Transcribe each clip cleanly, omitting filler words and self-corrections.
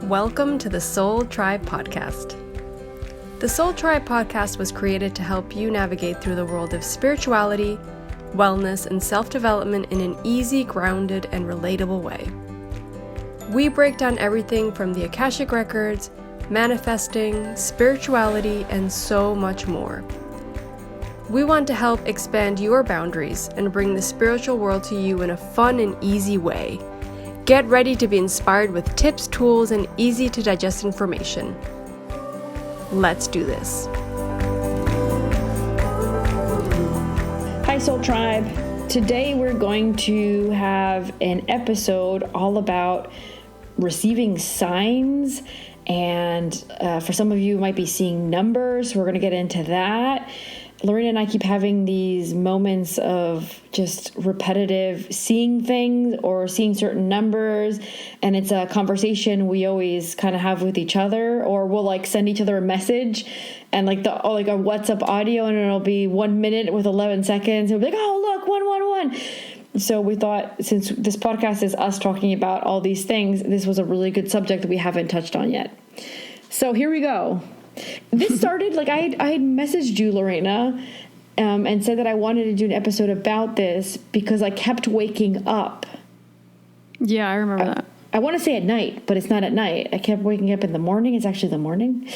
Welcome to the Soul Tribe Podcast. The Soul Tribe Podcast was created to help you navigate through the world of spirituality, wellness, and self-development in an easy, grounded, and relatable way. We break down everything from the Akashic Records, manifesting, spirituality, and so much more. We want to help expand your boundaries and bring the spiritual world to you in a fun and easy way. Get ready to be inspired with tips, tools, and easy to digest information. Let's do this. Hi, Soul Tribe. Today we're going to have an episode all about receiving signs. And for some of you, might be seeing numbers. We're going to get into that. Lorena and I keep having these moments of just repetitive seeing things or seeing certain numbers. And it's a conversation we always kind of have with each other, or we'll like send each other a message and like a WhatsApp audio, and it'll be 1 minute with 11 seconds. It'll be like, oh, look, 111. So we thought, since this podcast is us talking about all these things, this was a really good subject that we haven't touched on yet. So here we go. This started, like I had messaged you, Lorena, and said that I wanted to do an episode about this because I kept waking up. Yeah, I remember that. I want to say at night, but it's not at night. I kept waking up in the morning. It's actually the morning.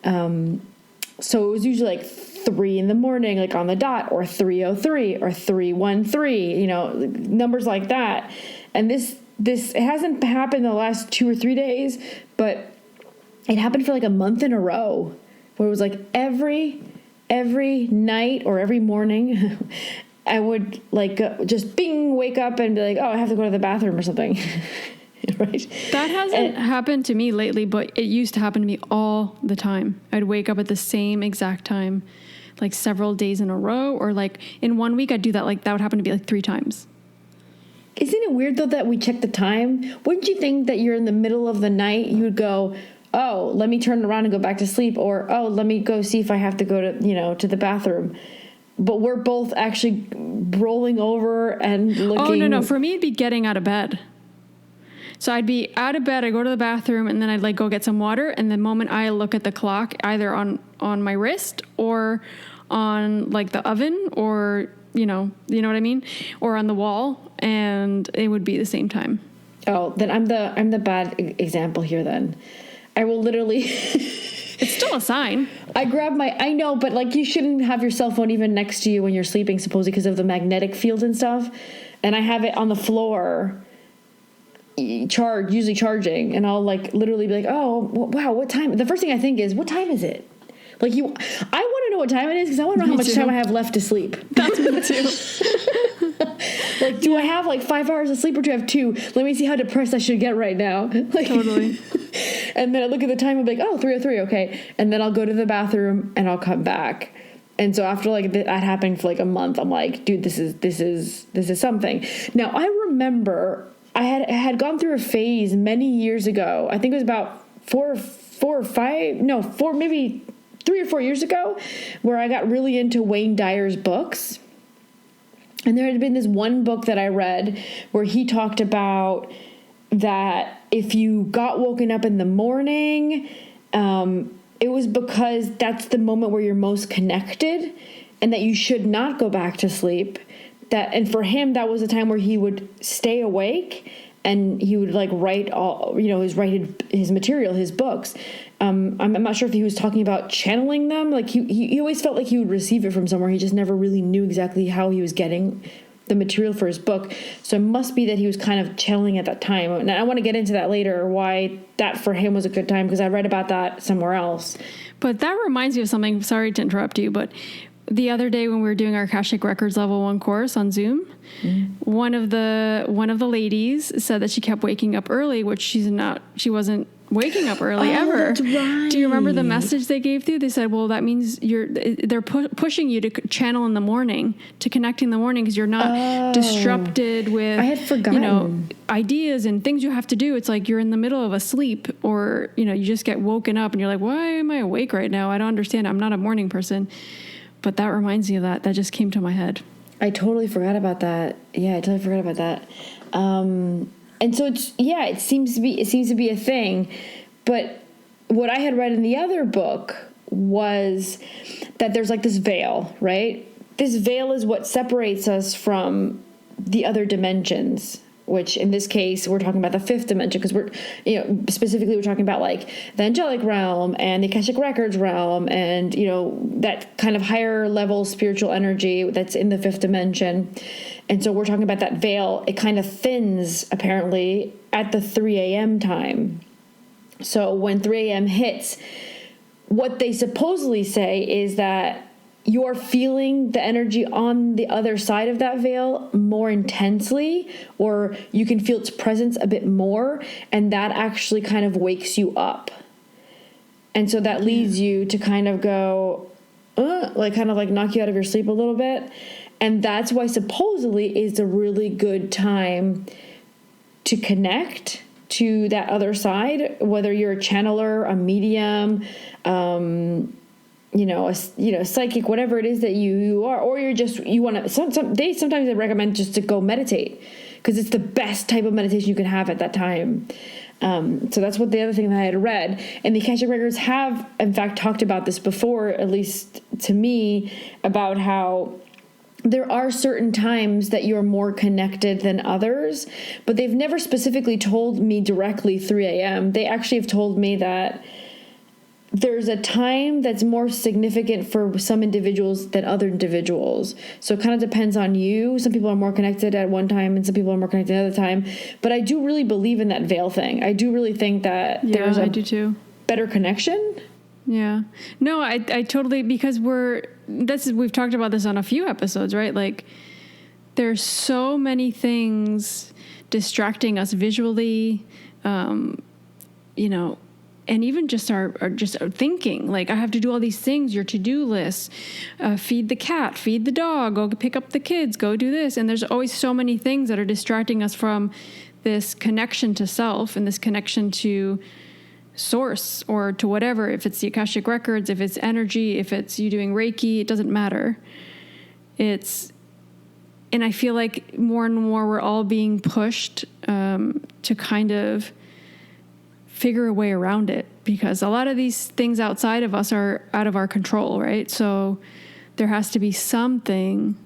So it was usually like 3 a.m, like on the dot, or 3:03 or 3:13, numbers like that. And this it hasn't happened the last 2 or 3 days, but it happened for like a month in a row, where it was like every night or every morning, I would like just wake up and be like, oh, I have to go to the bathroom or something. Right? That hasn't happened to me lately, but it used to happen to me all the time. I'd wake up at the same exact time, like several days in a row, or like in 1 week I'd do that. Like that would happen to be like 3 times. Isn't it weird though that we check the time? Wouldn't you think that you're in the middle of the night, you would go, oh, let me turn around and go back to sleep, or, oh, let me go see if I have to go to, to the bathroom. But we're both actually rolling over and looking. Oh, no. For me, it'd be getting out of bed. So I'd be out of bed, I'd go to the bathroom, and then I'd like go get some water. And the moment I look at the clock, either on my wrist or on like the oven, or, you know what I mean? Or on the wall, and it would be the same time. Oh, then I'm the bad example here then. I will literally... It's still a sign. I know, but like you shouldn't have your cell phone even next to you when you're sleeping, supposedly because of the magnetic field and stuff. And I have it on the floor, usually charging, and I'll like literally be like, oh, wow, what time? The first thing I think is, what time is it? Like I want to know what time it is because I want to know how much time I have left to sleep. That's me too. Like, do I have like 5 hours of sleep or do I have 2? Let me see how depressed I should get right now. Like, totally. And then I look at the time and be like, oh, 3:03, okay. And then I'll go to the bathroom and I'll come back. And so after like that happened for like a month, I'm like, dude, this is something. Now I remember I had gone through a phase many years ago. I think it was about 4 or 5, maybe 3 or 4 years ago, where I got really into Wayne Dyer's books. And there had been this one book that I read where he talked about that if you got woken up in the morning, it was because that's the moment where you're most connected, and that you should not go back to sleep. And for him, that was a time where he would stay awake and he would like write his material, his books. I'm not sure if he was talking about channeling them. Like he always felt like he would receive it from somewhere. He just never really knew exactly how he was getting the material for his book. So it must be that he was kind of channeling at that time. And I want to get into that later, why that for him was a good time, because I read about that somewhere else. But that reminds me of something. Sorry to interrupt you, but the other day when we were doing our Akashic Records Level 1 course on Zoom, one of the ladies said that she kept waking up early, which she wasn't waking up early ever. That's right. Do you remember the message they gave you? They said, well, that means they're pushing you to channel in the morning, to connect in the morning, because you're not disrupted with, I had forgotten. Ideas and things you have to do. It's like you're in the middle of a sleep, or, you just get woken up and you're like, why am I awake right now? I don't understand. I'm not a morning person. But that reminds me of that. That just came to my head. I totally forgot about that. Yeah, I totally forgot about that. And so it seems to be a thing. But what I had read in the other book was that there's like this veil, right? This veil is what separates us from the other dimensions, which in this case, we're talking about the fifth dimension, because we're, specifically we're talking about like the angelic realm and the Akashic Records realm and, that kind of higher level spiritual energy that's in the fifth dimension. And so we're talking about that veil. It kind of thins apparently at the 3 a.m. time. So when 3 a.m. hits, what they supposedly say is that you're feeling the energy on the other side of that veil more intensely, or you can feel its presence a bit more, and that actually kind of wakes you up. And so that leads you to kind of go, kind of like knock you out of your sleep a little bit. And that's why supposedly is a really good time to connect to that other side, whether you're a channeler, a medium, a psychic, whatever it is that you are, or you want to, sometimes I recommend just to go meditate, because it's the best type of meditation you can have at that time. So that's what the other thing that I had read. And the Akashic Records have, in fact, talked about this before, at least to me, about how there are certain times that you're more connected than others, but they've never specifically told me directly 3 a.m. They actually have told me that there's a time that's more significant for some individuals than other individuals. So it kind of depends on you. Some people are more connected at one time and some people are more connected at another time. But I do really believe in that veil thing. I do really think that there's I do too. Better connection. Yeah. No, I totally, because we've talked about this on a few episodes, right? Like there's so many things distracting us visually, and even just our thinking. Like, I have to do all these things, your to-do lists, feed the cat, feed the dog, go pick up the kids, go do this. And there's always so many things that are distracting us from this connection to self and this connection to source, or to whatever. If it's the Akashic Records, if it's energy, if it's you doing Reiki, it doesn't matter. And I feel like more and more we're all being pushed to kind of figure a way around it, because a lot of these things outside of us are out of our control, right? So there has to be something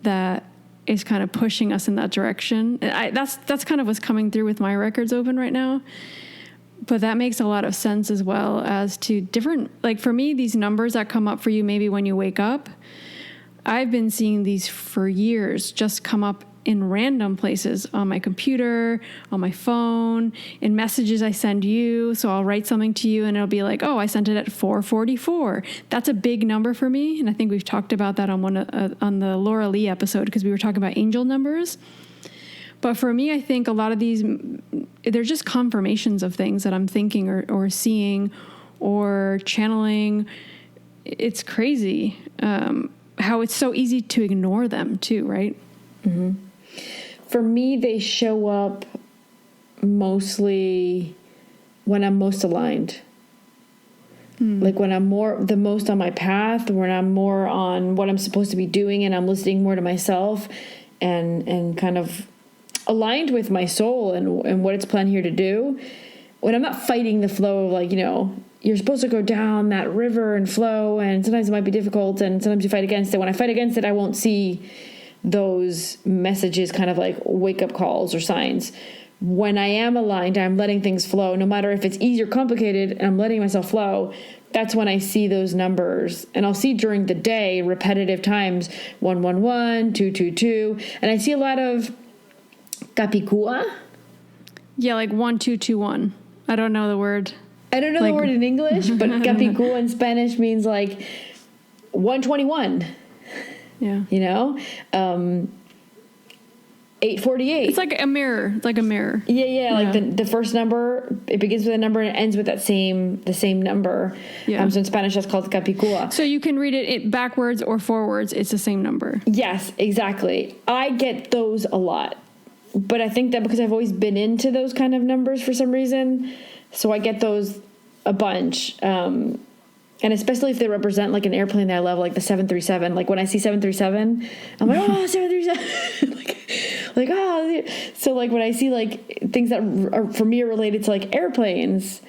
that is kind of pushing us in that direction. That's kind of what's coming through with my records open right now. But that makes a lot of sense as well as to different, like for me, these numbers that come up for you maybe when you wake up, I've been seeing these for years just come up in random places, on my computer, on my phone, in messages I send you. So I'll write something to you and it'll be like, oh, I sent it at 4:44. That's a big number for me. And I think we've talked about that on the Laura Lee episode, because we were talking about angel numbers. But for me, I think a lot of these, they're just confirmations of things that I'm thinking or seeing or channeling. It's crazy how it's so easy to ignore them too, right? Mm-hmm. For me, they show up mostly when I'm most aligned. Like when I'm the most on my path, when I'm more on what I'm supposed to be doing and I'm listening more to myself and kind of aligned with my soul and what it's planned here to do. When I'm not fighting the flow of like, you're supposed to go down that river and flow, and sometimes it might be difficult and sometimes you fight against it. When I fight against it, I won't see those messages, kind of like wake up calls or signs. When I am aligned, I'm letting things flow, no matter if it's easy or complicated, and I'm letting myself flow. That's when I see those numbers. And I'll see during the day repetitive times 111, 222, and I see a lot of Capicua. Yeah, like 1221. I don't know the word. I don't know the word in English, but Capicua in Spanish means like 121. Yeah. 848. It's like a mirror. It's like a mirror. Yeah. Like the first number, it begins with a number and it ends with the same number. Yeah. So in Spanish, that's called Capicua. So you can read it backwards or forwards. It's the same number. Yes, exactly. I get those a lot. But I think that because I've always been into those kind of numbers for some reason, so I get those a bunch. And especially if they represent like an airplane that I love, like the 737. Like when I see 737, I'm like, oh, 737. So like when I see like things that are for me are related to like airplanes,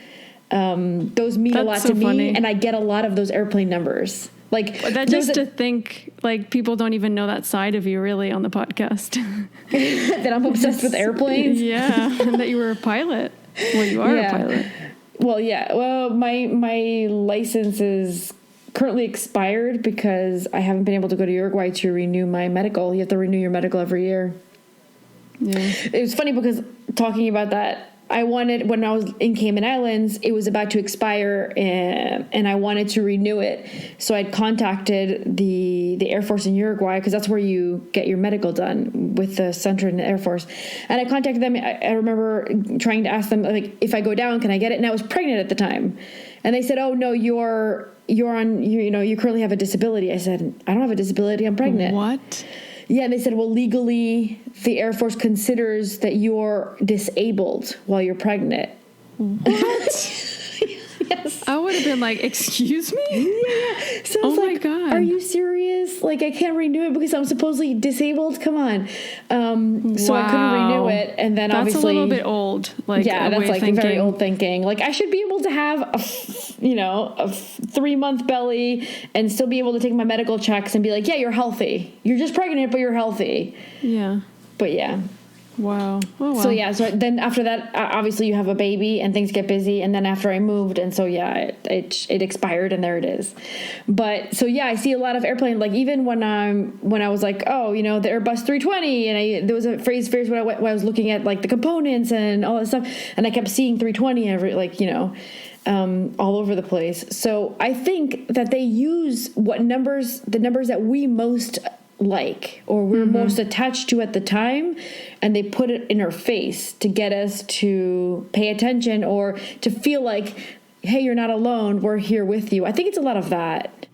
Those mean a lot That's so to me, funny. and I get a lot of those airplane numbers. Like That just to think, like, people don't even know that side of you really on the podcast. that I'm obsessed with airplanes. Yeah, and that you were a pilot. Well, you are a pilot. Well, yeah. Well, my license is currently expired because I haven't been able to go to Uruguay to renew my medical. You have to renew your medical every year. Yeah. It was funny because talking about that, I wanted, when I was in Cayman Islands, it was about to expire, and I wanted to renew it. So I'd contacted the Air Force in Uruguay, because that's where you get your medical done, with the center in the Air Force. And I contacted them. I remember trying to ask them, like, if I go down, can I get it? And I was pregnant at the time. And they said, oh, no, you currently have a disability. I said, I don't have a disability. I'm pregnant. What? Yeah, and they said, well, legally, the Air Force considers that you're disabled while you're pregnant. What? Yes. I would have been like, excuse me? Yeah. So I was Oh my like, God. are you serious? Like, I can't renew it because I'm supposedly disabled? Come on. So I couldn't renew it. And then That's obviously... a little bit old. Like, yeah, a that's way like of thinking. very old thinking. Like, I should be able to have a 3-month belly and still be able to take my medical checks and be like, yeah, you're healthy. You're just pregnant, but you're healthy. Yeah. But yeah. Wow. Oh, wow. So yeah, so then after that, obviously you have a baby and things get busy. And then after I moved, and so yeah, it expired, and there it is. But so yeah, I see a lot of airplane, like even when I was like, oh, the Airbus 320, and there was a phrase when I was looking at like the components and all that stuff, and I kept seeing 320 all over the place. So I think that they use the numbers that we most like, or we're most attached to at the time, and they put it in our face to get us to pay attention, or to feel like, hey, you're not alone, we're here with you. I think it's a lot of that.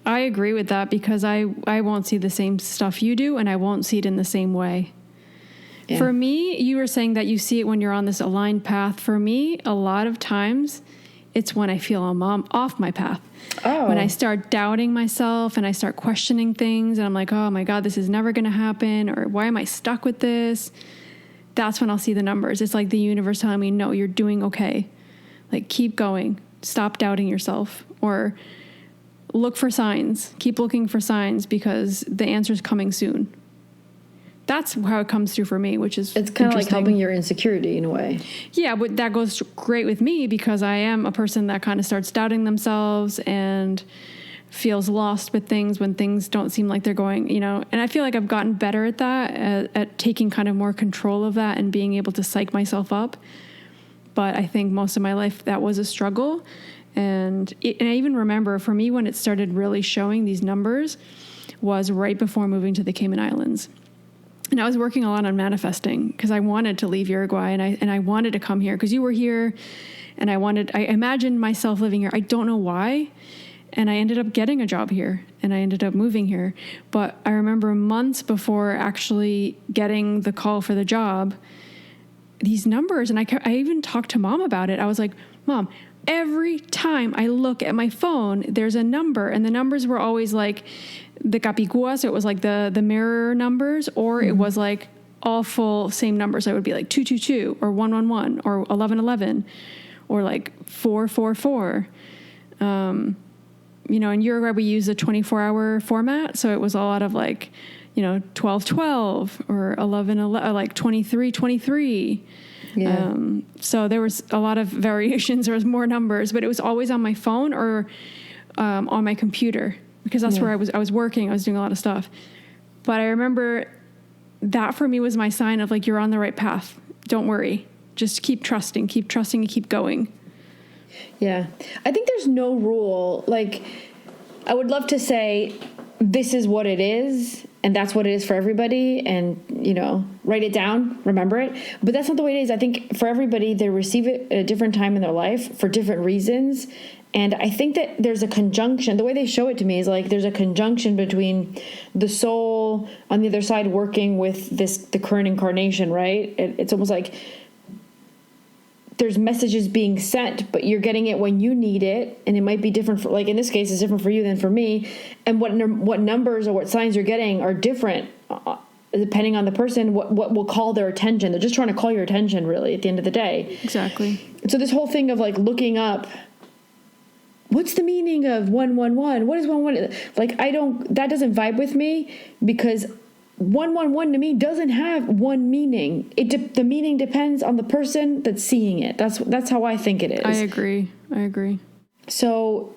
I agree with that, because I won't see the same stuff you do, and I won't see it in the same way. Yeah. For me, you were saying that you see it when you're on this aligned path. For me, a lot of times it's when I feel I'm off my path. Oh. When I start doubting myself and I start questioning things, and I'm like, oh my God, this is never going to happen, or why am I stuck with this? That's when I'll see the numbers. It's like the universe telling me, no, you're doing okay. Like, keep going. Stop doubting yourself, or look for signs. Keep looking for signs, because the answer's coming soon. That's how it comes through for me, which is it's kind of like helping your insecurity in a way. Yeah, but that goes great with me, because I am a person that kind of starts doubting themselves and feels lost with things when things don't seem like they're going, and I feel like I've gotten better at that, at taking kind of more control of that and being able to psych myself up. But I think most of my life that was a struggle. And I even remember, for me, when it started really showing these numbers was right before moving to the Cayman Islands. And I was working a lot on manifesting, because I wanted to leave Uruguay, and I wanted to come here because you were here, and I imagined myself living here. I don't know why. And I ended up getting a job here, and I ended up moving here. But I remember months before actually getting the call for the job, these numbers, and I even talked to Mom about it. I was like, Mom, every time I look at my phone, there's a number, and the numbers were always like the capicua, so it was like the mirror numbers, or it was like all full same numbers. So it would be like 222 or 111 or 1111 or like 444. In Uruguay we use a 24-hour format, so it was a lot of like 1212 or 1111, like 2323. Yeah. So there was a lot of variations. There was more numbers, but it was always on my phone or on my computer, because that's where I was working. I was doing a lot of stuff. But I remember that for me was my sign of like, you're on the right path. Don't worry. Just keep trusting and keep going. Yeah. I think there's no rule. Like, I would love to say this is what it is, and that's what it is for everybody, and write it down, remember it. But that's not the way it is. I think for everybody, they receive it at a different time in their life for different reasons. And I think that there's a conjunction. The way they show it to me is like there's a conjunction between the soul on the other side working with the current incarnation, right? It's almost like there's messages being sent, but you're getting it when you need it, and it might be different for, like in this case, it's different for you than for me. And what numbers or what signs you're getting are different. depending on the person, what will call their attention. They're just trying to call your attention, really, at the end of the day. Exactly. So this whole thing of like looking up, what's the meaning of 111? What is 111? Like, that doesn't vibe with me, because 111 to me doesn't have one meaning. The meaning depends on the person that's seeing it. That's how I think it is. I agree. So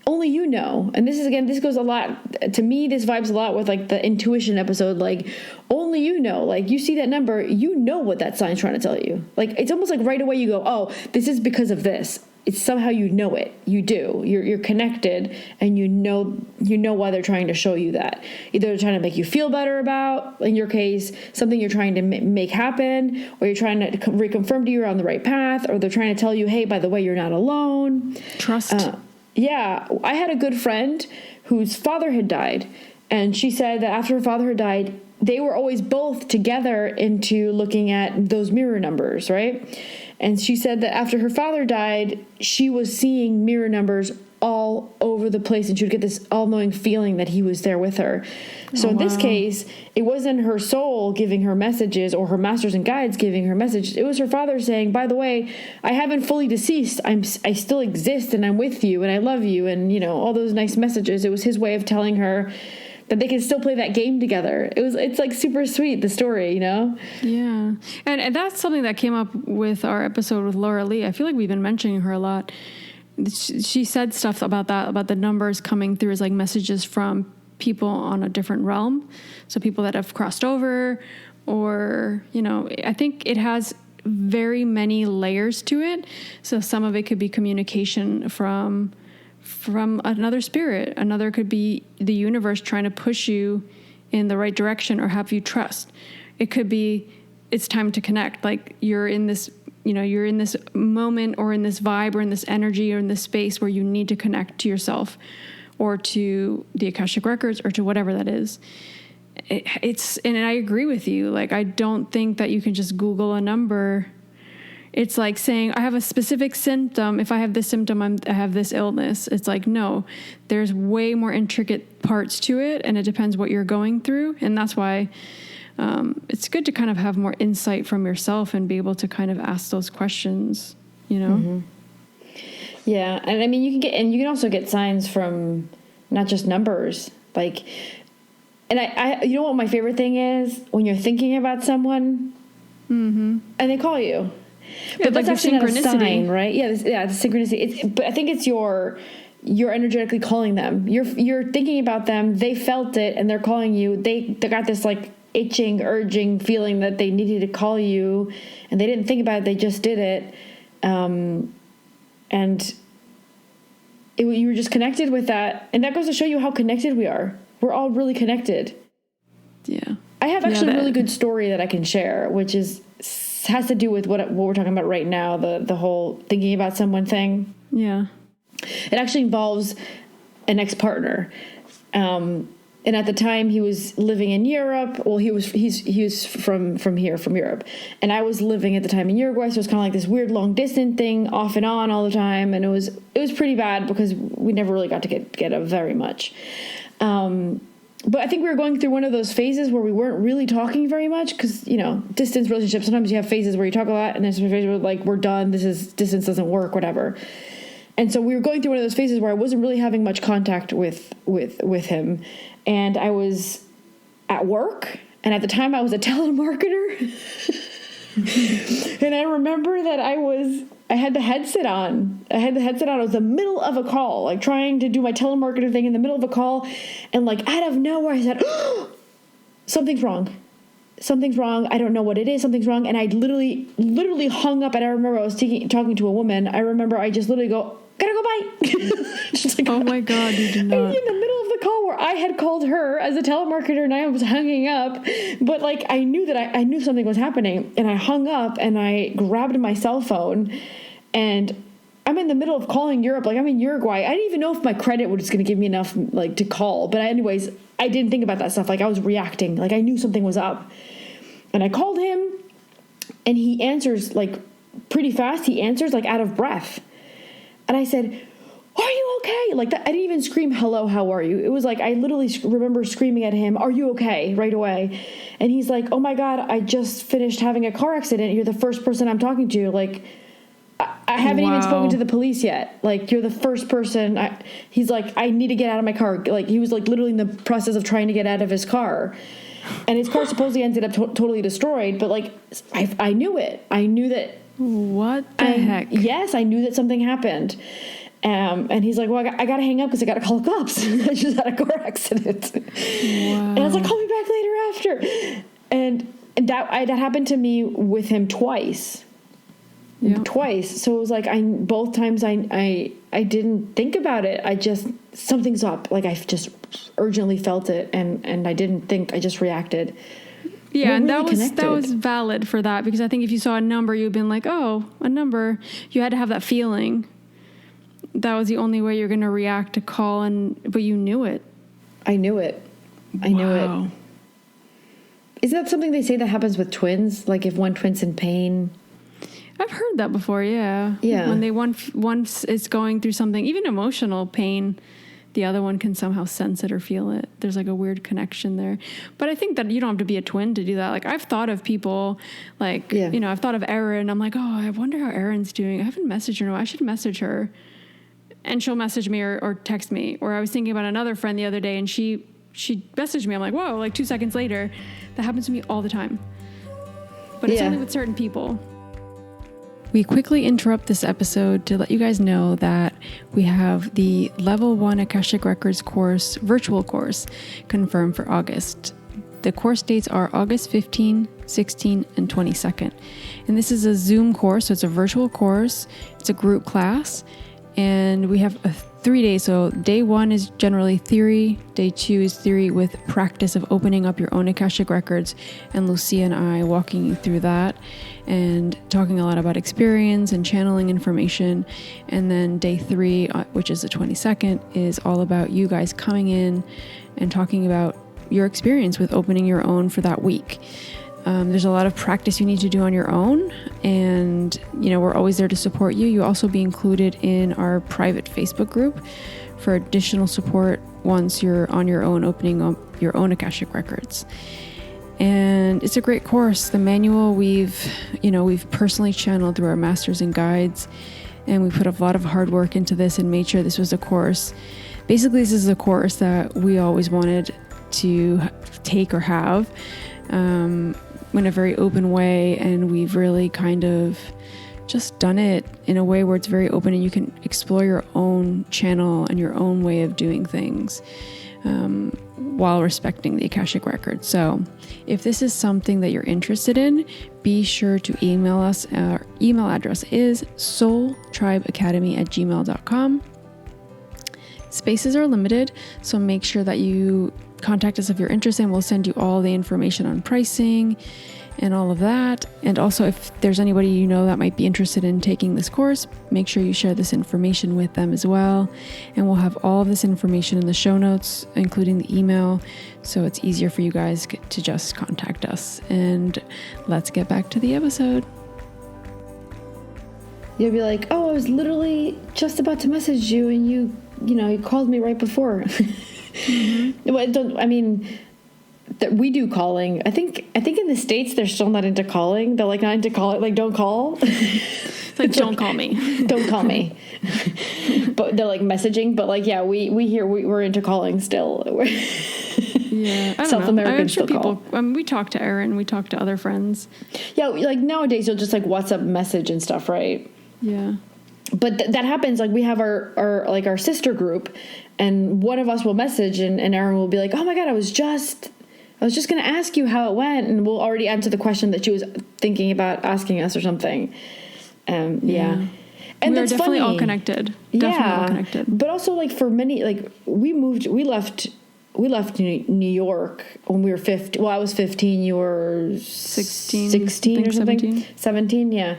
only you know. And this goes a lot, to me, this vibes a lot with like the intuition episode. Like, only you know. Like, you see that number, you know what that sign's trying to tell you. Like, it's almost like right away you go, oh, this is because of this. It's somehow you know it. You do. You're connected, and you know why they're trying to show you that. Either they're trying to make you feel better about, in your case, something you're trying to make happen, or you're trying to reconfirm to you you're on the right path, or they're trying to tell you, hey, by the way, you're not alone. Trust. Yeah, I had a good friend whose father had died, and she said that after her father had died, they were always both together into looking at those mirror numbers, right? And she said that after her father died, she was seeing mirror numbers all over the place, and she would get this all-knowing feeling that he was there with her. So in this case, it wasn't her soul giving her messages or her masters and guides giving her message. It was her father saying, by the way, I haven't fully deceased. I still exist, and I'm with you, and I love you, and, all those nice messages. It was his way of telling her that they can still play that game together. It's like super sweet, the story, Yeah. And that's something that came up with our episode with Laura Lee. I feel like we've been mentioning her a lot. She said stuff about that, about the numbers coming through as like messages from people on a different realm. So people that have crossed over, or, I think it has very many layers to it. So some of it could be communication from another spirit. Another could be the universe trying to push you in the right direction or have you trust. It could be, it's time to connect. Like, you're in this moment or in this vibe or in this energy or in this space where you need to connect to yourself or to the Akashic Records or to whatever that is. And I agree with you. Like, I don't think that you can just Google a number. It's like saying, I have a specific symptom. If I have this symptom, I have this illness. It's like, no, there's way more intricate parts to it, and it depends what you're going through. And that's why it's good to kind of have more insight from yourself and be able to kind of ask those questions, Mm-hmm. Yeah. And I mean, you can also get signs from not just numbers. Like, and I you know what my favorite thing is? When you're thinking about someone, and they call you. Yeah, but that's like actually not a sign, right? Yeah, the synchronicity. But I think it's you're energetically calling them. You're thinking about them. They felt it, and they're calling you. They got this like itching, urging feeling that they needed to call you, and they didn't think about it. They just did it, you were just connected with that, and that goes to show you how connected we are. We're all really connected. Yeah, I have actually a really good story that I can share, which has to do with what we're talking about right now, the whole thinking about someone thing. Yeah. It actually involves an ex-partner. And at the time he was living in Europe. Well, he's from Europe. And I was living at the time in Uruguay, so it was kind of like this weird long distance thing, off and on all the time, and it was pretty bad because we never really got to get together very much. But I think we were going through one of those phases where we weren't really talking very much because, distance relationships, sometimes you have phases where you talk a lot, and there's some phases where, like, we're done, distance doesn't work, whatever. And so we were going through one of those phases where I wasn't really having much contact with him. And I was at work, and at the time I was a telemarketer. And I remember that I had the headset on. I was in the middle of a call, like trying to do my telemarketer thing in the middle of a call. And like out of nowhere, I said, oh, something's wrong. I don't know what it is. Something's wrong. And I literally hung up. And I remember I was talking to a woman. I remember I just literally go, gotta go, bye. She's like, oh my God, you did not. In the middle of the call where I had called her as a telemarketer and I was hanging up. But like, I knew that I knew something was happening, and I hung up and I grabbed my cell phone, and I'm in the middle of calling Europe. Like, I'm in Uruguay. I didn't even know if my credit was going to give me enough like to call. But anyways, I didn't think about that stuff. Like, I was reacting. Like, I knew something was up. And I called him, and he answers like pretty fast. He answers like out of breath. And I said, are you okay? Like that. I didn't even scream, hello, how are you? It was like, I literally remember screaming at him, are you okay? Right away. And he's like, oh my God, I just finished having a car accident. You're the first person I'm talking to. Like, I haven't even spoken to the police yet. Like, you're the first person. He's like, I need to get out of my car. Like, he was like literally in the process of trying to get out of his car. And his car supposedly ended up totally destroyed. But like, I knew it. I knew that. What the heck? Yes, I knew that something happened. And he's like, well, I got to hang up because I got to call the cops. I just had a car accident. Wow. And I was like, call me back later after. And that happened to me with him twice. Yep. Twice. So it was like, both times I didn't think about it. I just, something's up. Like I just urgently felt it. And I didn't think, I just reacted. Yeah, and that was valid for that, because I think if you saw a number, you'd been like, oh, a number. You had to have that feeling. That was the only way you're going to react to call, but you knew it. I knew it. Knew it. Isn't that something they say that happens with twins? Like if one twin's in pain? I've heard that before, yeah. Yeah. When one is going through something, even emotional pain, the other one can somehow sense it or feel it. There's like a weird connection there. But I think that you don't have to be a twin to do that. Like I've thought of people like, I've thought of Erin. I'm like, oh, I wonder how Erin's doing. I haven't messaged her. No, I should message her. And she'll message me or text me. Or I was thinking about another friend the other day and she messaged me. I'm like, whoa, like 2 seconds later. That happens to me all the time. But it's only with certain people. We quickly interrupt this episode to let you guys know that we have the Level 1 Akashic Records course, virtual course, confirmed for August. The course dates are August 15, 16, and 22nd. And this is a Zoom course, so it's a virtual course. It's a group class. And we have 3 days. So day 1 is generally theory. Day 2 is theory with practice of opening up your own Akashic Records. And Lucia and I walking you through that and talking a lot about experience and channeling information. And then day 3, which is the 22nd, is all about you guys coming in and talking about your experience with opening your own for that week. There's a lot of practice you need to do on your own, and we're always there to support you. You'll also be included in our private Facebook group for additional support once you're on your own opening up your own Akashic Records. And it's a great course. The manual we've personally channeled through our masters and guides, and we put a lot of hard work into this and made sure this was a course. Basically, this is a course that we always wanted to take or have. In a very open way, and we've really kind of just done it in a way where it's very open and you can explore your own channel and your own way of doing things while respecting the Akashic Record. So if this is something that you're interested in, be sure to email us. Our email address is soultribeacademy@gmail.com. Spaces are limited, so make sure that you contact us if you're interested, and we'll send you all the information on pricing and all of that. And also, if there's anybody you know that might be interested in taking this course, make sure you share this information with them as well. And we'll have all of this information in the show notes, including the email, so it's easier for you guys to just contact us. And let's get back to the episode. You'll be like, oh, I was literally just about to message you, and you called me right before. Mm-hmm. We do calling. I think in the States they're still not into calling. They're like not into calling. Like, don't call. It's like, don't call me. Don't call me. But they're like messaging. But like, yeah, we're into calling still. Yeah, I don't know. I'm sure people. We talk to Erin. We talk to other friends. Yeah, like nowadays you'll just like WhatsApp message and stuff, right? Yeah. But that happens. Like we have our sister group, and one of us will message, and Erin will be like, "Oh my God, I was just going to ask you how it went," and we'll already answer the question that she was thinking about asking us or something. Yeah. And we're definitely all connected. Definitely all connected. But also, like for many, like we left New York when we were 15. Well, I was 15. You were 16 or something. 17. Yeah.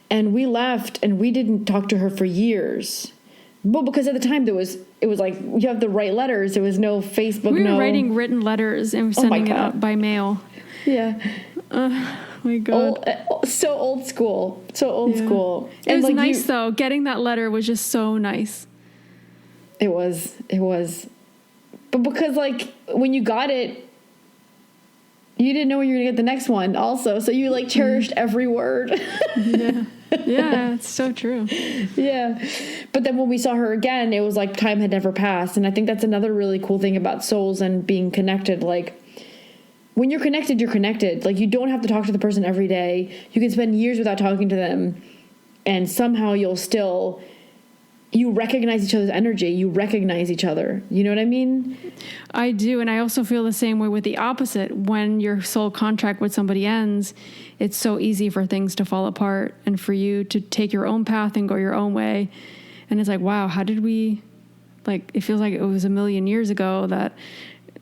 And we left, and we didn't talk to her for years. Well, because at the time it was like you have to write letters. There was no Facebook. We were writing written letters and sending it out by mail. Yeah. My God. So old school. So old school. It was like nice though. Getting that letter was just so nice. It was. But because, like, when you got it, you didn't know when you were going to get the next one also. So you, like, cherished every word. Yeah, it's so true. Yeah. But then when we saw her again, it was like time had never passed. And I think that's another really cool thing about souls and being connected. Like, when you're connected, you're connected. Like, you don't have to talk to the person every day. You can spend years without talking to them. And somehow you recognize each other's energy. You recognize each other. You know what I mean? I do. And I also feel the same way with the opposite. When your soul contract with somebody ends, it's so easy for things to fall apart and for you to take your own path and go your own way. And it's like, wow, how did we, like, it feels like it was a million years ago that,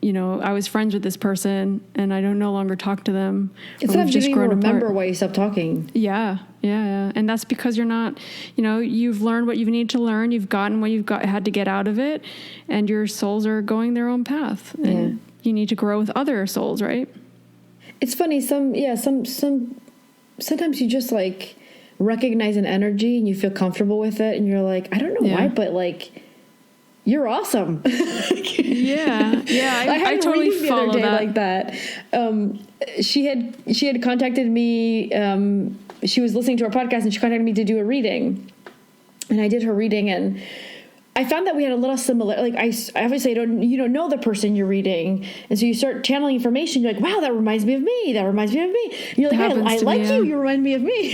you know, I was friends with this person and I don't no longer talk to them. It's not just even remember why you stopped talking. Yeah. And that's because you're not, you know, you've learned what you need to learn. You've gotten what had to get out of it, and your souls are going their own path. And you need to grow with other souls, right? It's funny. Sometimes you just, like, recognize an energy and you feel comfortable with it, and you're like, I don't know why, but, like, you're awesome. Yeah. I totally follow that. Like that. She had contacted me. She was listening to our podcast and she contacted me to do a reading, and I did her reading, and I found that we had a little similar. Like, I obviously you don't know the person you're reading, and so you start channeling information. You're like, wow, that reminds me of me. That reminds me of me. And you're like, I like you. You remind me of me.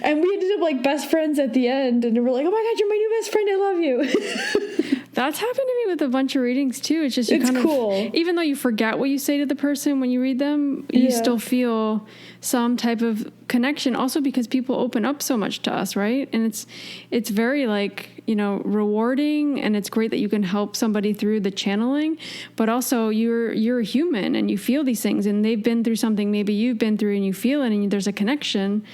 And we ended up, like, best friends at the end, and we're like, oh my God, you're my new best friend. I love you. That's happened to me with a bunch of readings too. It's just it's cool. Even though you forget what you say to the person when you read them, you still feel some type of connection. Also because people open up so much to us, right? And it's very, like, you know, rewarding, and it's great that you can help somebody through the channeling. But also you're a human and you feel these things, and they've been through something maybe you've been through, and you feel it, and there's a connection.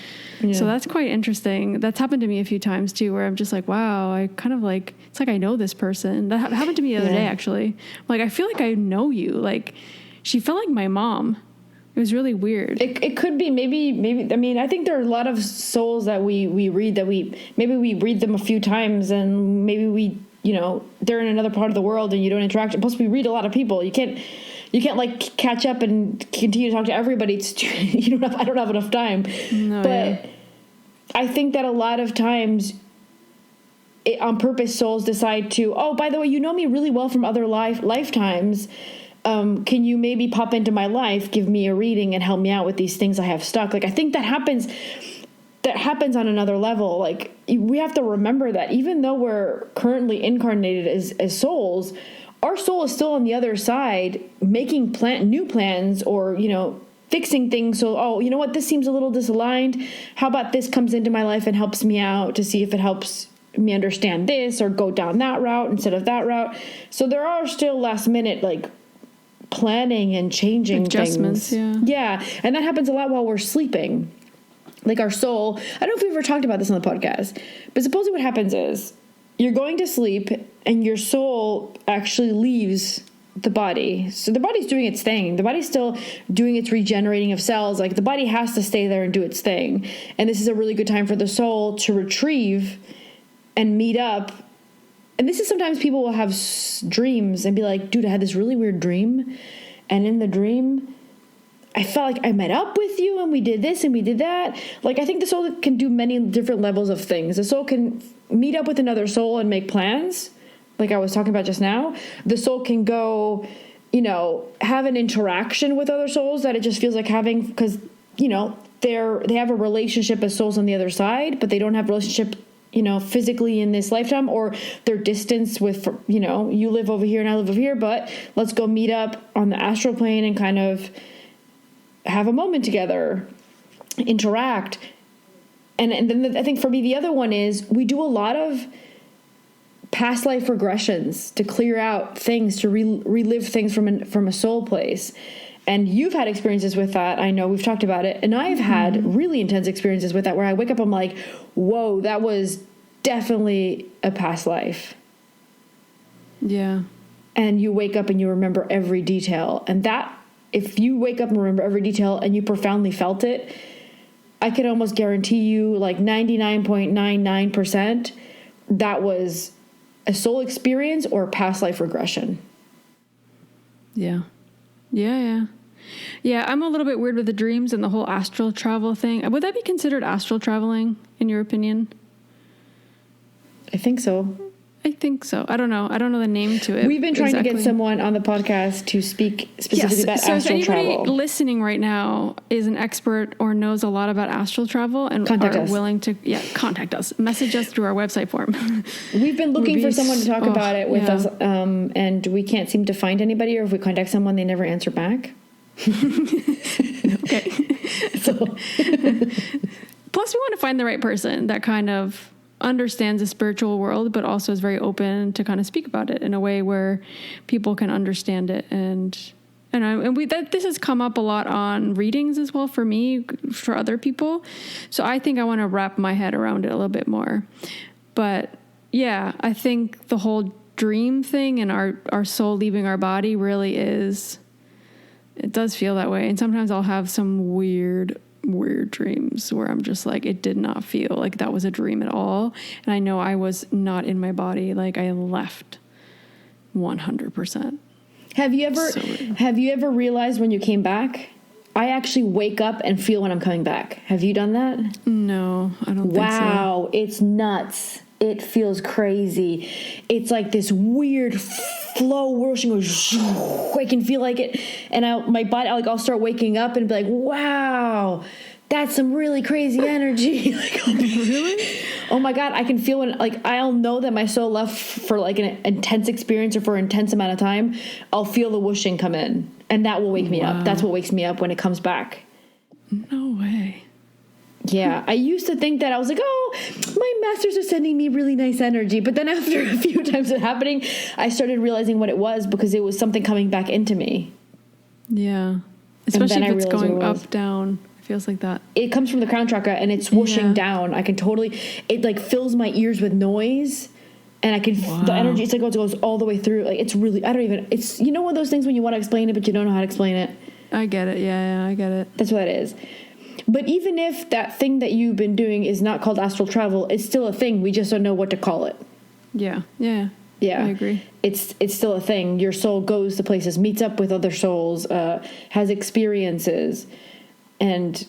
Yeah. So that's quite interesting. That's happened to me a few times too, where I'm just like, wow, I kind of, like, it's like I know this person. That happened to me the other day, actually. Like, I feel like I know you. Like, she felt like my mom. It was really weird. It could be maybe. I mean, I think there are a lot of souls that we read that we read them a few times, and maybe we, you know, they're in another part of the world and you don't interact. Plus, we read a lot of people. You can't like catch up and continue to talk to everybody. It's I don't have enough time. No, but I think that a lot of times, on purpose, souls decide to, oh, by the way, you know me really well from other lifetimes. Can you maybe pop into my life, give me a reading, and help me out with these things I have stuck? Like, I think that happens on another level. Like, we have to remember that even though we're currently incarnated as souls, our soul is still on the other side making new plans, or, you know, fixing things. So, oh, you know what, this seems a little disaligned. How about this comes into my life and helps me out to see if it helps me understand this, or go down that route instead of that route. So there are still last minute, like, planning and changing adjustments, things. Yeah. And that happens a lot while we're sleeping. Like, our soul, I don't know if we've ever talked about this on the podcast, but supposedly what happens is you're going to sleep and your soul actually leaves the body. So the body's doing its thing. The body's still doing its regenerating of cells. Like, the body has to stay there and do its thing. And this is a really good time for the soul to retrieve and meet up. And this is sometimes people will have dreams and be like, dude, I had this really weird dream. And in the dream, I felt like I met up with you and we did this and we did that. Like, I think the soul can do many different levels of things. The soul can meet up with another soul and make plans, like I was talking about just now. The soul can go, you know, have an interaction with other souls that it just feels like having, because, you know, they have a relationship as souls on the other side, but they don't have a relationship, you know, physically in this lifetime, or they're distanced with, you know, you live over here and I live over here, but let's go meet up on the astral plane and kind of have a moment together, interact. And then I think for me, the other one is we do a lot of past life regressions to clear out things, to relive things from a soul place. And you've had experiences with that. I know we've talked about it. And I've had really intense experiences with that, where I wake up, I'm like, whoa, that was definitely a past life. Yeah. And you wake up and you remember every detail. And that, if you wake up and remember every detail and you profoundly felt it, I can almost guarantee you, like 99.99%, that was a soul experience or a past life regression. Yeah. I'm a little bit weird with the dreams and the whole astral travel thing. Would that be considered astral traveling in your opinion? I think so. I think so. I don't know the name to it. We've been trying to get someone on the podcast to speak specifically about astral travel. So if anybody listening right now is an expert or knows a lot about astral travel and willing to contact us, message us through our website form. We've been looking for someone to talk about it with us, and we can't seem to find anybody, or if we contact someone, they never answer back. Okay. So. Plus, we want to find the right person that kind of understands the spiritual world, but also is very open to kind of speak about it in a way where people can understand it. And this has come up a lot on readings as well for me, for other people. So I think I want to wrap my head around it a little bit more. But yeah, I think the whole dream thing and our soul leaving our body really is, it does feel that way. And sometimes I'll have some weird dreams where I'm just like, it did not feel like that was a dream at all. And I know I was not in my body. Like I left 100%. Have you ever realized when you came back? I actually wake up and feel when I'm coming back. Have you done that? No, I don't think so. Wow, it's nuts. It feels crazy. It's like this weird flow whooshing goes. I can feel like it, and my body, I'll start waking up and be like, "Wow, that's some really crazy energy." Like, really? Oh my God, I can feel when I'll know that my soul left for like an intense experience or for an intense amount of time. I'll feel the whooshing come in, and that will wake me up. That's what wakes me up when it comes back. No way. Yeah, I used to think that I was like, oh, my masters are sending me really nice energy. But then after a few times of happening, I started realizing what it was, because it was something coming back into me. Yeah. Especially if it's going up, down. It feels like that. It comes from the crown chakra and it's whooshing down. I can totally, it like fills my ears with noise. And I can, the energy, it's like it goes all the way through. Like it's really, it's, you know, one of those things when you want to explain it, but you don't know how to explain it. I get it. Yeah, I get it. That's what it is. But even if that thing that you've been doing is not called astral travel, it's still a thing. We just don't know what to call it. Yeah. I agree. It's still a thing. Your soul goes to places, meets up with other souls, has experiences, and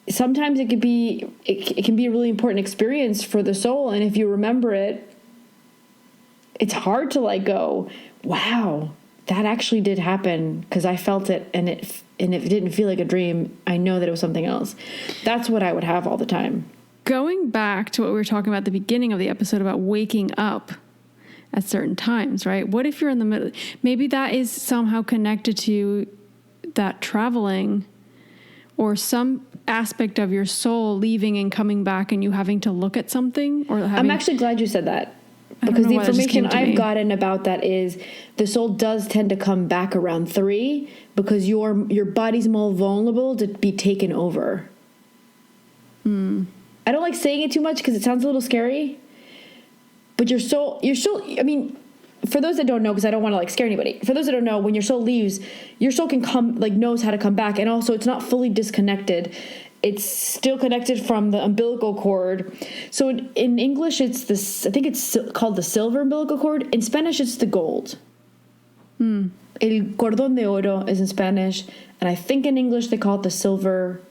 sometimes it can be a really important experience for the soul, and if you remember it, it's hard to let go. Wow. That actually did happen because I felt it, and if it didn't feel like a dream, I know that it was something else. That's what I would have all the time. Going back to what we were talking about at the beginning of the episode about waking up at certain times, right? What if you're in the middle? Maybe that is somehow connected to that traveling or some aspect of your soul leaving and coming back and you having to look at something. I'm actually glad you said that. Because the information I've gotten about that is the soul does tend to come back around 3 because your body's more vulnerable to be taken over. I don't like saying it too much because it sounds a little scary. But your soul, I mean, for those that don't know, because I don't want to like scare anybody. For those that don't know, when your soul leaves, your soul can come, like knows how to come back. And also it's not fully disconnected. It's still connected from the umbilical cord. So in English, it's this, I think it's called the silver umbilical cord. In Spanish, it's the gold. El cordón de oro is in Spanish. And I think in English, they call it the silver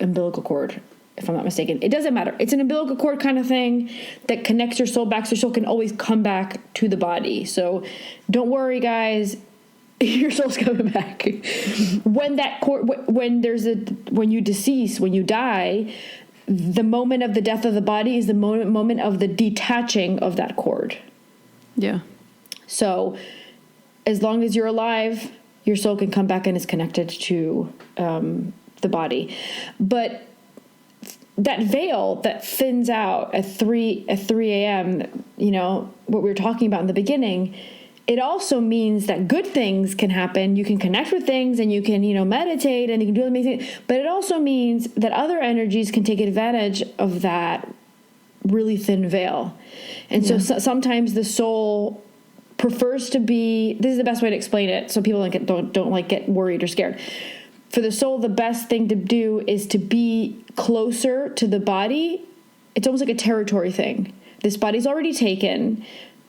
umbilical cord, if I'm not mistaken. It doesn't matter. It's an umbilical cord kind of thing that connects your soul back, so your soul can always come back to the body. So don't worry, guys. Your soul's coming back. When that cord, when you decease, when you die, the moment of the death of the body is the moment of the detaching of that cord. Yeah. So as long as you're alive, your soul can come back and is connected to the body. But that veil that thins out at 3 a.m., you know, what we were talking about in the beginning, it also means that good things can happen. You can connect with things and you can, you know, meditate and you can do amazing things. But it also means that other energies can take advantage of that really thin veil. And so sometimes the soul prefers to be, this is the best way to explain it so people don't like get worried or scared. For the soul, the best thing to do is to be closer to the body it's almost like a territory thing. This body's already taken.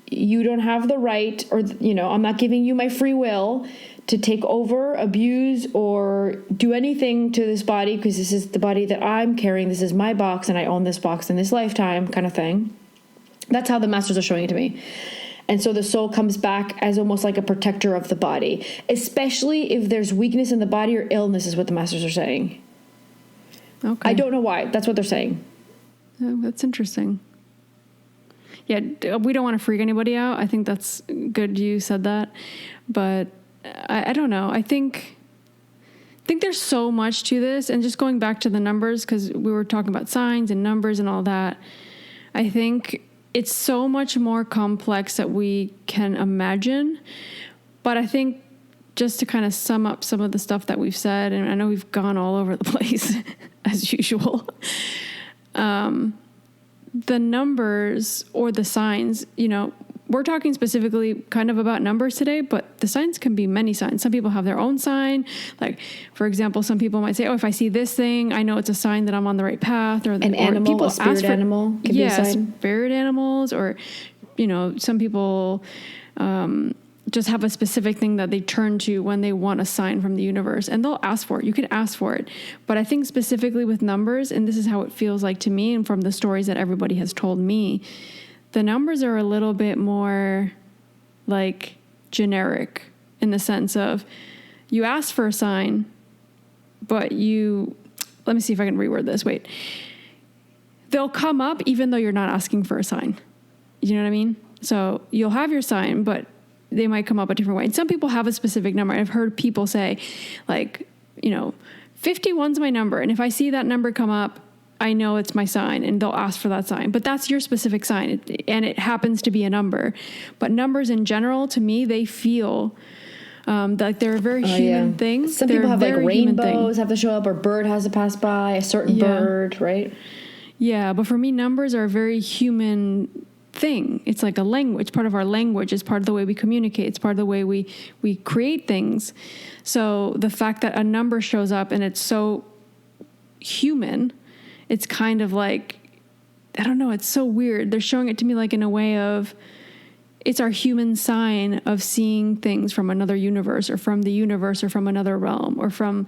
You don't have the right, or, I'm not giving you my free will to take over, abuse, or do anything to this body, because this is the body that I'm carrying. This is my box, and I own this box in this lifetime, kind of thing. That's how the masters are showing it to me. And so the soul comes back as almost like a protector of the body, especially if there's weakness in the body or illness, is what the masters are saying. Okay. I don't know why. That's what they're saying. Oh, that's interesting. Yeah, we don't want to freak anybody out. I think that's good you said that. But I don't know. I think there's so much to this. And just going back to the numbers, because we were talking about signs and numbers and all that, I think it's so much more complex that we can imagine. But I think just to kind of sum up some of the stuff that we've said, and I know we've gone all over the place as usual, the numbers or the signs, we're talking specifically kind of about numbers today, but the signs can be many signs. Some people have their own sign. Like, for example, some people might say, if I see this thing, I know it's a sign that I'm on the right path. Or an animal, people a spirit animal can be a sign. Spirit animals, or, some people just have a specific thing that they turn to when they want a sign from the universe, and they'll ask for it. You can ask for it. But I think specifically with numbers, and this is how it feels like to me and from the stories that everybody has told me, the numbers are a little bit more like generic, in the sense of you ask for a sign, but let me see if I can reword this. Wait. They'll come up even though you're not asking for a sign. You know what I mean? So you'll have your sign, but they might come up a different way. And some people have a specific number. I've heard people say, 51's my number. And if I see that number come up, I know it's my sign, and they'll ask for that sign. But that's your specific sign, and it happens to be a number. But numbers in general, to me, they feel like they're a very human thing. Some people have rainbows have to show up, or bird has to pass by, a certain bird, right? Yeah, but for me, numbers are a very human thing. It's like a language. Part of our language. It's part of the way we communicate. It's part of the way we create things. So the fact that a number shows up and it's so human, it's kind of like, I don't know, it's so weird. They're showing it to me like in a way of, it's our human sign of seeing things from another universe, or from the universe, or from another realm, or from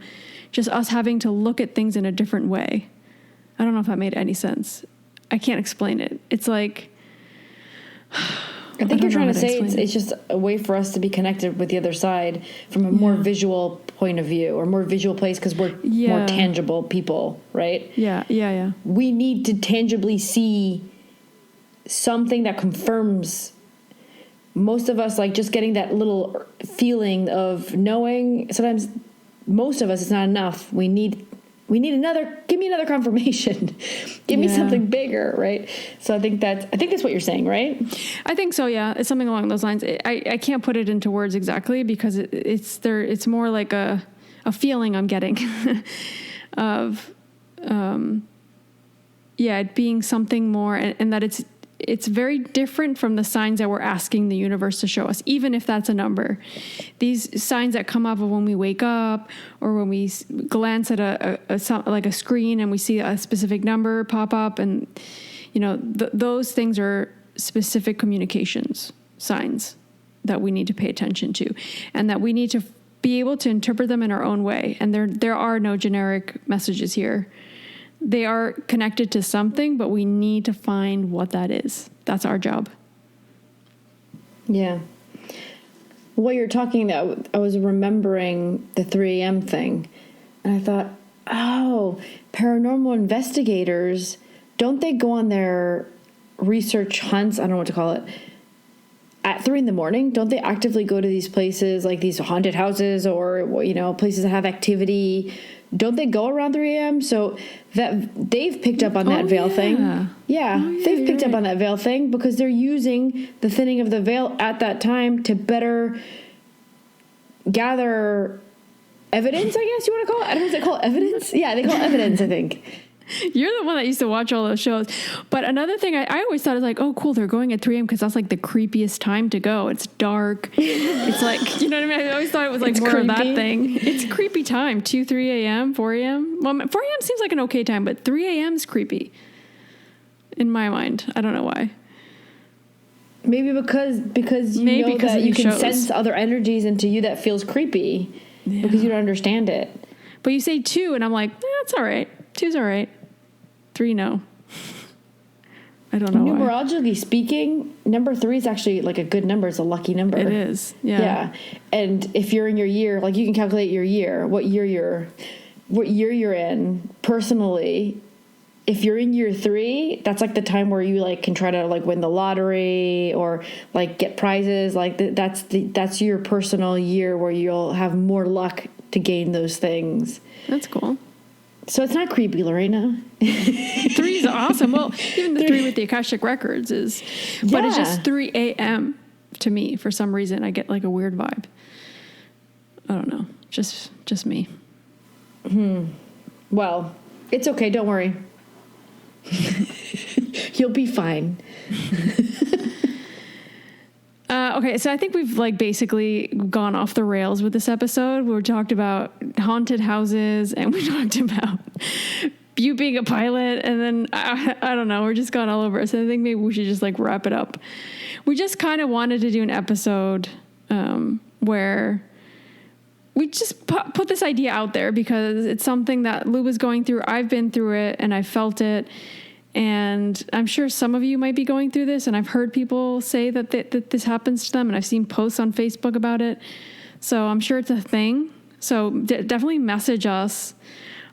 just us having to look at things in a different way. I don't know if that made any sense. I can't explain it. It's like, I think you're trying to say it's just a way for us to be connected with the other side from a more visual point of view, or more visual place, because we're more tangible people, right? Yeah. We need to tangibly see something that confirms. Most of us, like, just getting that little feeling of knowing. Sometimes, most of us, it's not enough. We need another. Give me another confirmation. Give me something bigger, right? So I think that's what you're saying, right? I think so. Yeah, it's something along those lines. I can't put it into words exactly, because it's there. It's more like a feeling I'm getting of it being something more, and that it's very different from the signs that we're asking the universe to show us, even if that's a number. These signs that come up when we wake up, or when we glance at a screen and we see a specific number pop up, and those things are specific communications signs that we need to pay attention to, and that we need to be able to interpret them in our own way. And there are no generic messages here. They are connected to something, but we need to find what that is. That's our job. Yeah. While you're talking that, I was remembering the 3 a.m. thing. And I thought, paranormal investigators, don't they go on their research hunts, I don't know what to call it, at 3 a.m? Don't they actively go to these places, like these haunted houses, or, places that have activity? Don't they go around 3 a.m? So that they've picked up on that veil thing. Yeah, they've picked up on that veil thing, because they're using the thinning of the veil at that time to better gather evidence, I guess you want to call it. I don't know if they call it evidence. Yeah, they call it evidence, I think. You're the one that used to watch all those shows. But another thing I always thought is like, oh, cool, they're going at 3 a.m. because that's like the creepiest time to go. It's dark. It's like, you know what I mean? I always thought it was like more creepy. Of that thing. It's a creepy time. 2, 3 a.m., 4 a.m. Well, 4 a.m. seems like an okay time, but 3 a.m. is creepy. in my mind. I don't know why. Maybe because you know that you can sense other energies into you that feels creepy because you don't understand it. But you say 2 and I'm like, that's all right. 2's all right. 3, no. I don't know Numerologically speaking, number 3 is actually like a good number. It's a lucky number. It is. Yeah. And if you're in your year, like you can calculate your year, what year you're in personally. If you're in year 3, that's like the time where you like can try to like win the lottery or like get prizes. Like that's your personal year where you'll have more luck to gain those things. That's cool. So it's not creepy, Lorena. 3 is awesome. Well, even the 3 with the Akashic Records is, but it's just 3 a.m. to me. For some reason, I get like a weird vibe. I don't know. Just me. Well, it's okay. Don't worry. You'll be fine. Okay, so I think we've like basically gone off the rails with this episode. We talked about haunted houses and we talked about you being a pilot, and then I don't know, we're just gone all over. So I think maybe we should just like wrap it up. We just kind of wanted to do an episode where we just put this idea out there because it's something that Lou was going through. I've been through it and I felt it. And I'm sure some of you might be going through this. And I've heard people say that this happens to them. And I've seen posts on Facebook about it. So I'm sure it's a thing. So definitely message us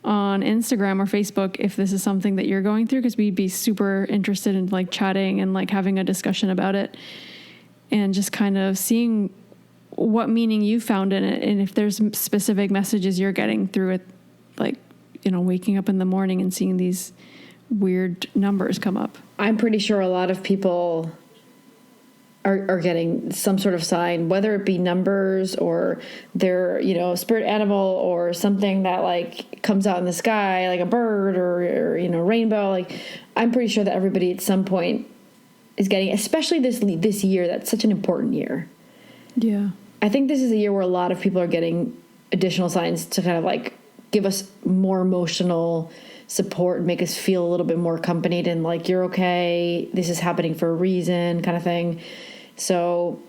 on Instagram or Facebook if this is something that you're going through, because we'd be super interested in like chatting and like having a discussion about it and just kind of seeing what meaning you found in it, and if there's specific messages you're getting through it, like, you know, waking up in the morning and seeing these weird numbers come up. I'm pretty sure a lot of people are getting some sort of sign, whether it be numbers or their, you know, spirit animal or something that like comes out in the sky, like a bird or you know, rainbow. Like, I'm pretty sure that everybody at some point is getting, especially this year, that's such an important year. Yeah. I think this is a year where a lot of people are getting additional signs to kind of like give us more emotional support and make us feel a little bit more accompanied and like, you're okay, this is happening for a reason, kind of thing. So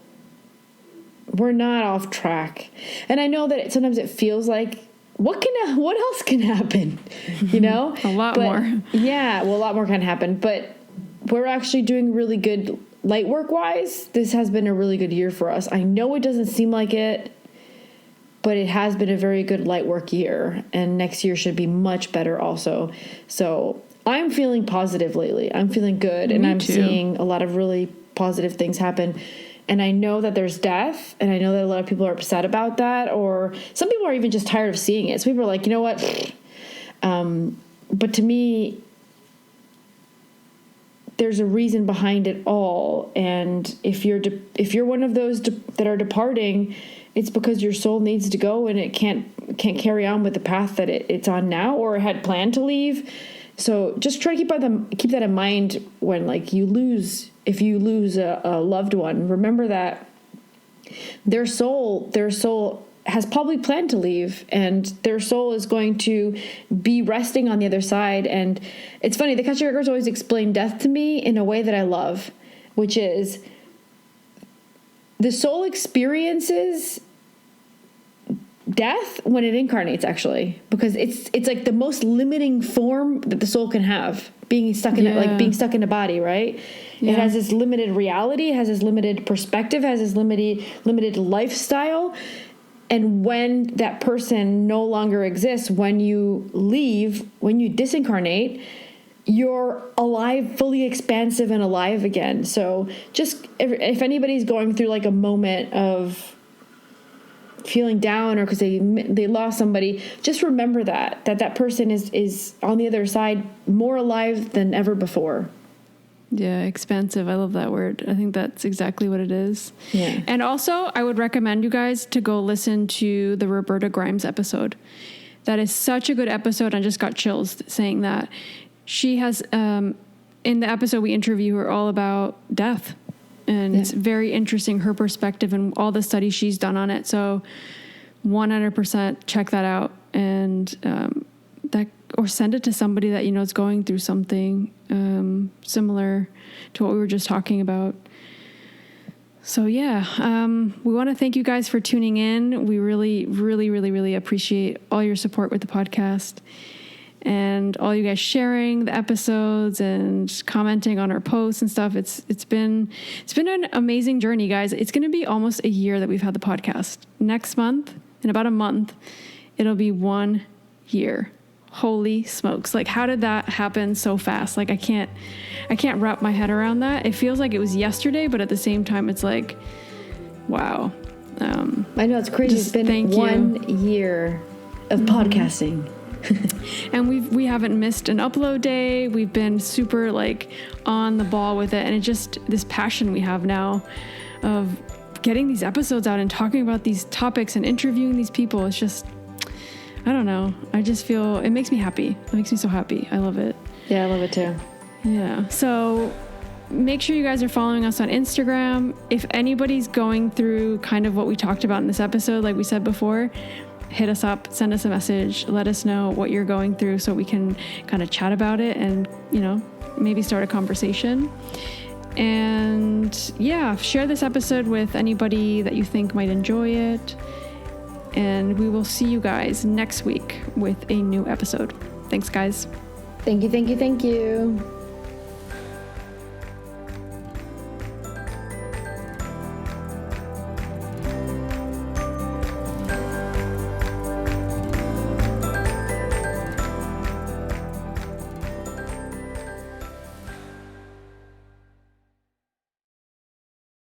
we're not off track. And I know that sometimes it feels like, what else can happen? You know? A lot more. Yeah, well, a lot more can happen. But we're actually doing really good light work wise. This has been a really good year for us. I know it doesn't seem like it, but it has been a very good light work year, and next year should be much better also. So I'm feeling positive lately. I'm feeling good, and I'm seeing a lot of really positive things happen. And I know that there's death, and I know that a lot of people are upset about that, or some people are even just tired of seeing it. So people are like, you know what? But to me, there's a reason behind it all. And if you're one of those that are departing, it's because your soul needs to go and it can't carry on with the path that it's on now or had planned to leave. So just try to keep that in mind when like if you lose a loved one. Remember that their soul has probably planned to leave, and their soul is going to be resting on the other side. And it's funny, the Akashic Records always explain death to me in a way that I love, which is the soul experiences death when it incarnates, actually, because it's like the most limiting form that the soul can have, being stuck in a body, right? Yeah. It has this limited reality, it has this limited perspective, has this limited lifestyle. And when that person no longer exists, when you leave, when you disincarnate, you're alive, fully expansive and alive again. So just if anybody's going through like a moment of feeling down or because they lost somebody, just remember that person is on the other side more alive than ever before. Yeah, expansive. I love that word. I think that's exactly what it is. Yeah. And also, I would recommend you guys to go listen to the Roberta Grimes episode. That is such a good episode. I just got chills saying that. She has, in the episode, we interview her all about death. And it's very interesting, her perspective and all the studies she's done on it. So 100% check that out. And or send it to somebody that you know is going through something. similar to what we were just talking about. So yeah, we want to thank you guys for tuning in. We really, really, really, really appreciate all your support with the podcast and all you guys sharing the episodes and commenting on our posts and stuff. It's been an amazing journey, guys. It's going to be almost a year that we've had the podcast. Next month, in about a month, it'll be 1 year. Holy smokes. Like, how did that happen so fast? Like, I can't wrap my head around that. It feels like it was yesterday, but at the same time, it's like, wow. I know, it's crazy. It's been 1 year of podcasting. And we haven't missed an upload day. We've been super like on the ball with it. And it just, this passion we have now of getting these episodes out and talking about these topics and interviewing these people. It's just, I don't know. I just feel, it makes me happy. It makes me so happy. I love it. Yeah, I love it too. Yeah. So make sure you guys are following us on Instagram. If anybody's going through kind of what we talked about in this episode, like we said before, hit us up, send us a message, let us know what you're going through so we can kind of chat about it and, you know, maybe start a conversation. And yeah, share this episode with anybody that you think might enjoy it. And we will see you guys next week with a new episode. Thanks, guys. Thank you.